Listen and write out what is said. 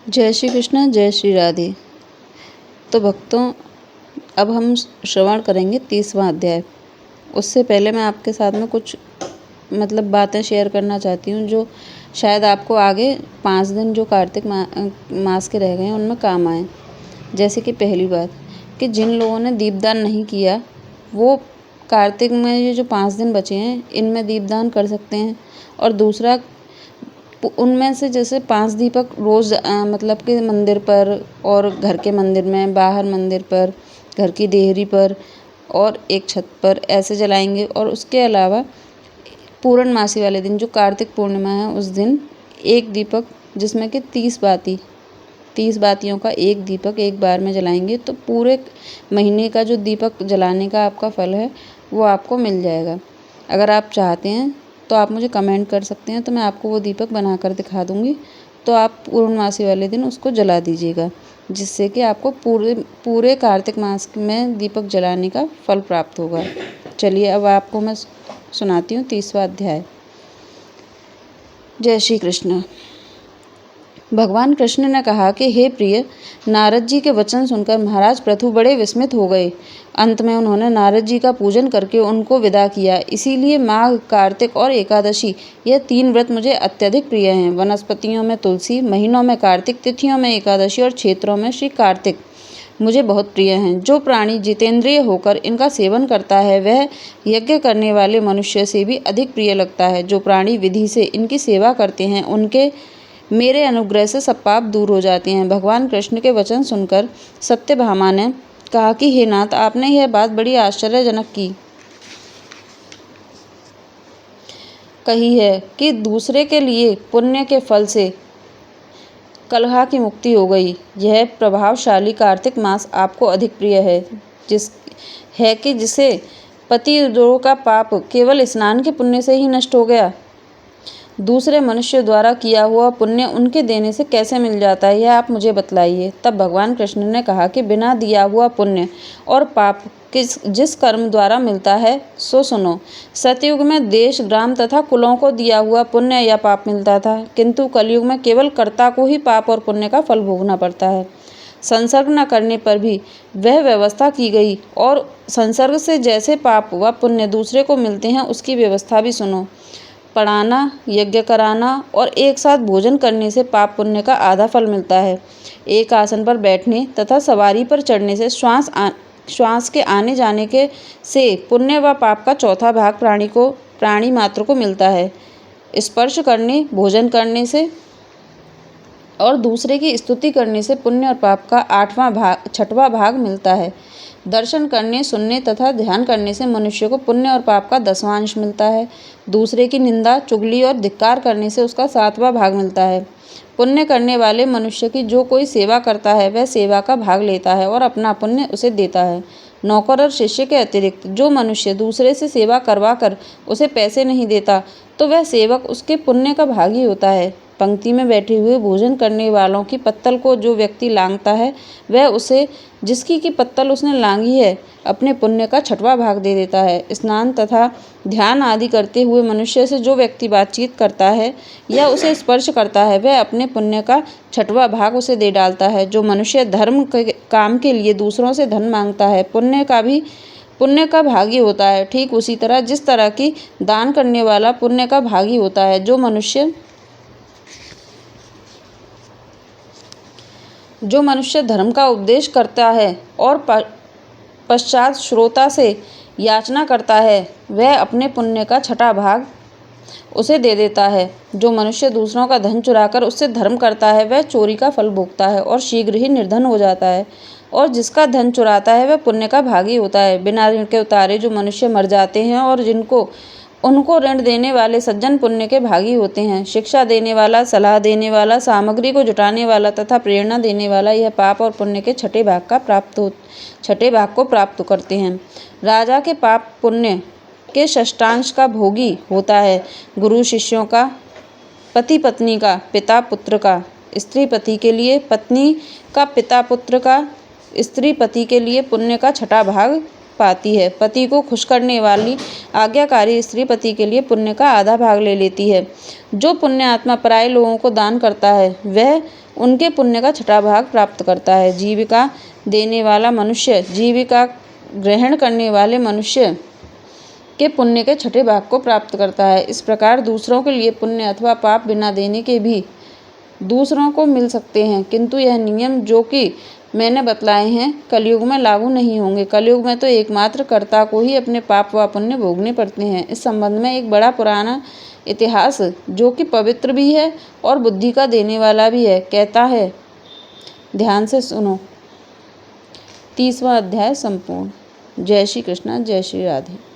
जय श्री कृष्ण, जय श्री राधे। तो भक्तों, अब हम श्रवण करेंगे 30वां अध्याय। उससे पहले मैं आपके साथ में कुछ बातें शेयर करना चाहती हूँ जो शायद आपको आगे 5 दिन जो कार्तिक मास के रह गए हैं उनमें काम आए। जैसे कि पहली बात कि जिन लोगों ने दीपदान नहीं किया वो कार्तिक में ये जो 5 दिन बचे हैं इनमें दीपदान कर सकते हैं। और दूसरा, उनमें से जैसे 5 दीपक रोज़ कि मंदिर पर और घर के मंदिर में, बाहर मंदिर पर, घर की देहरी पर और एक छत पर ऐसे जलाएंगे। और उसके अलावा पूर्णमासी वाले दिन जो कार्तिक पूर्णिमा है उस दिन एक दीपक, जिसमें कि 30 बातियों का एक दीपक एक बार में जलाएंगे तो पूरे महीने का जो दीपक जलाने का आपका फल है वो आपको मिल जाएगा। अगर आप चाहते हैं तो आप मुझे कमेंट कर सकते हैं, तो मैं आपको वो दीपक बनाकर दिखा दूँगी। तो आप पूर्णमासी वाले दिन उसको जला दीजिएगा, जिससे कि आपको पूरे कार्तिक मास में दीपक जलाने का फल प्राप्त होगा। चलिए अब आपको मैं सुनाती हूँ 30वां अध्याय। जय श्री कृष्ण। भगवान कृष्ण ने कहा कि हे प्रिय, नारद जी के वचन सुनकर महाराज पृथु बड़े विस्मित हो गए। अंत में उन्होंने नारद जी का पूजन करके उनको विदा किया। इसीलिए माघ, कार्तिक और एकादशी यह 3 व्रत मुझे अत्यधिक प्रिय हैं। वनस्पतियों में तुलसी, महीनों में कार्तिक, तिथियों में एकादशी और क्षेत्रों में श्री कार्तिक मुझे बहुत प्रिय हैं। जो प्राणी जितेंद्रिय होकर इनका सेवन करता है वह यज्ञ करने वाले मनुष्य से भी अधिक प्रिय लगता है। जो प्राणी विधि से इनकी सेवा करते हैं उनके मेरे अनुग्रह से सब पाप दूर हो जाते हैं। भगवान कृष्ण के वचन सुनकर सत्यभामा ने कहा कि हे नाथ, आपने यह बात बड़ी आश्चर्यजनक कही है कि दूसरे के लिए पुण्य के फल से कलह की मुक्ति हो गई। यह प्रभावशाली कार्तिक मास आपको अधिक प्रिय है कि जिसे पतिद्रोह का पाप केवल स्नान के पुण्य से ही नष्ट हो गया। दूसरे मनुष्य द्वारा किया हुआ पुण्य उनके देने से कैसे मिल जाता है, यह आप मुझे बतलाइए। तब भगवान कृष्ण ने कहा कि बिना दिया हुआ पुण्य और पाप जिस कर्म द्वारा मिलता है सो सुनो। सतयुग में देश, ग्राम तथा कुलों को दिया हुआ पुण्य या पाप मिलता था, किंतु कलयुग में केवल कर्ता को ही पाप और पुण्य का फल भोगना पड़ता है। संसर्ग न करने पर भी वह व्यवस्था की गई और संसर्ग से जैसे पाप व पुण्य दूसरे को मिलते हैं उसकी व्यवस्था भी सुनो। पढ़ाना, यज्ञ कराना और एक साथ भोजन करने से पाप पुण्य का आधा फल मिलता है। एक आसन पर बैठने तथा सवारी पर चढ़ने से श्वास के आने जाने के से पुण्य व पाप का चौथा भाग प्राणी मात्र को मिलता है। स्पर्श करने, भोजन करने से और दूसरे की स्तुति करने से पुण्य और पाप का 6वां भाग मिलता है। दर्शन करने, सुनने तथा ध्यान करने से मनुष्य को पुण्य और पाप का 10वां अंश मिलता है। दूसरे की निंदा, चुगली और धिक्कार करने से उसका 7वां भाग मिलता है। पुण्य करने वाले मनुष्य की जो कोई सेवा करता है वह सेवा का भाग लेता है और अपना पुण्य उसे देता है। नौकर और शिष्य के अतिरिक्त जो मनुष्य दूसरे से सेवा करवा कर उसे पैसे नहीं देता तो वह सेवक उसके पुण्य का भागी होता है। पंक्ति में बैठे हुए भोजन करने वालों की पत्तल को जो व्यक्ति लांघता है वह उसे, जिसकी की पत्तल उसने लांघी है, अपने पुण्य का 6वां भाग दे देता है। स्नान तथा ध्यान आदि करते हुए मनुष्य से जो व्यक्ति बातचीत करता है या उसे स्पर्श करता है वह अपने पुण्य का 6वां भाग उसे दे डालता है। जो मनुष्य धर्म के काम के लिए दूसरों से धन मांगता है पुण्य का भागी होता है। ठीक उसी तरह जिस तरह की दान करने वाला पुण्य का भागी होता है। जो मनुष्य धर्म का उपदेश करता है और पश्चात श्रोता से याचना करता है वह अपने पुण्य का 6वां भाग उसे दे देता है। जो मनुष्य दूसरों का धन चुराकर उससे धर्म करता है वह चोरी का फल भोगता है और शीघ्र ही निर्धन हो जाता है। और जिसका धन चुराता है वह पुण्य का भागी होता है। बिना ऋण के उतारे जो मनुष्य मर जाते हैं और उनको ऋण देने वाले सज्जन पुण्य के भागी होते हैं। शिक्षा देने वाला, सलाह देने वाला, सामग्री को जुटाने वाला तथा प्रेरणा देने वाला यह पाप और पुण्य के 6ठे भाग को प्राप्त करते हैं। राजा के पाप पुण्य के षष्ठांश का भोगी होता है। गुरु शिष्यों का, पति पत्नी का, पिता पुत्र का, स्त्री पति के लिए, पत्नी का पिता पुत्र का, स्त्री पति के लिए पुण्य का 6ठा भाग पाती है। पति को खुश करने वाली आज्ञाकारी स्त्री पति के लिए पुण्य का आधा भाग ले लेती है। जो पुण्य आत्मा पराये लोगों को दान करता है वह उनके पुण्य का छठा भाग प्राप्त करता है। जीविका देने वाला मनुष्य जीविका ग्रहण करने वाले मनुष्य के पुण्य के छठे भाग को प्राप्त करता है। इस प्रकार दूसरों के लिए पुण्य अथवा पाप बिना देने के भी दूसरों को मिल सकते हैं, किंतु यह नियम जो कि मैंने बतलाए हैं कलयुग में लागू नहीं होंगे। कलयुग में तो एकमात्र कर्ता को ही अपने पाप व पुण्य भोगने पड़ते हैं। इस संबंध में एक बड़ा पुराना इतिहास जो कि पवित्र भी है और बुद्धि का देने वाला भी है कहता है, ध्यान से सुनो। 30वां अध्याय संपूर्ण। जय श्री कृष्ण, जय श्री राधे।